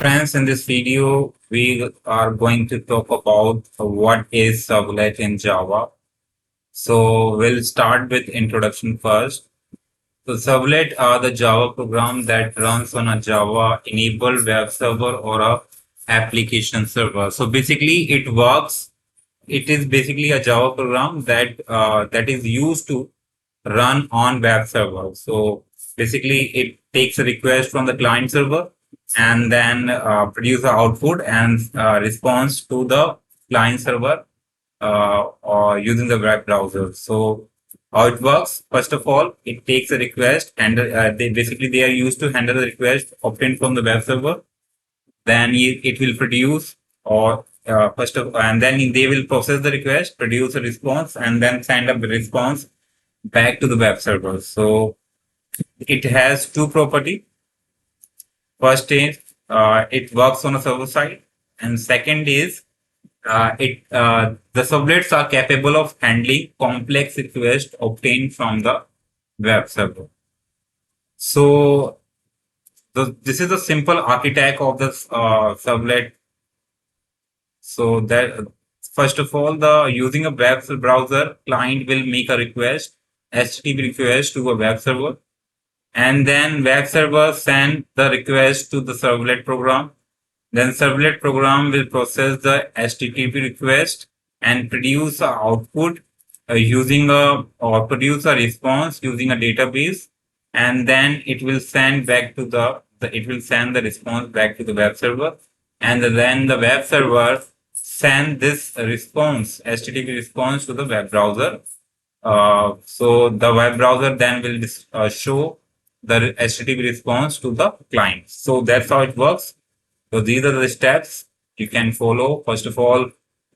Friends, in this video, we are going to talk about what is servlet in Java. So we'll start with introduction first. So servlet are the Java program that runs on a Java enabled web server or a application server. So basically it works. It is basically a Java program that is used to run on web server. So basically it takes a request from the client server and then produce the output and response to the client server or using the web browser. So how it works? First of all, it takes a request and they are used to handle the request obtained from the web server. Then it will produce or and then they will process the request, produce a response, and then send a response back to the web server. So it has two property. First is it works on a server side, and second is the servlets are capable of handling complex requests obtained from the web server. So this is a simple architect of the servlet. So that first of all, the using a web browser, client will make a request, HTTP request to a web server, and then web server send the request to the servlet program. Then servlet program will process the HTTP request and produce a output using a or produce a response using a database, and then it will send back to it will send the response back to the web server, and then the web server send this response HTTP response to the web browser. So the web browser then will show the HTTP response to the client. So that's how it works. So these are the steps you can follow. First of all,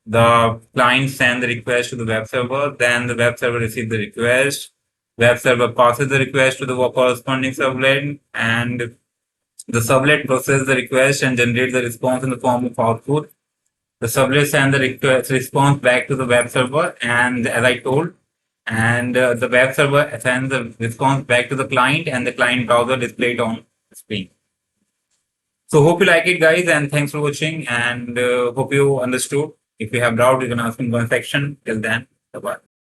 the client send the request to the web server, then the web server receives the request. Web server passes the request to the corresponding servlet, and the servlet processes the request and generates the response in the form of output. The servlet sends the response back to the web server, and as I told, and the web server sends the response back to the client, and the client browser displayed on the screen. So hope you like it, guys, and thanks for watching, and hope you understood. If you have doubt, you can ask in the comment section. Till then, bye-bye.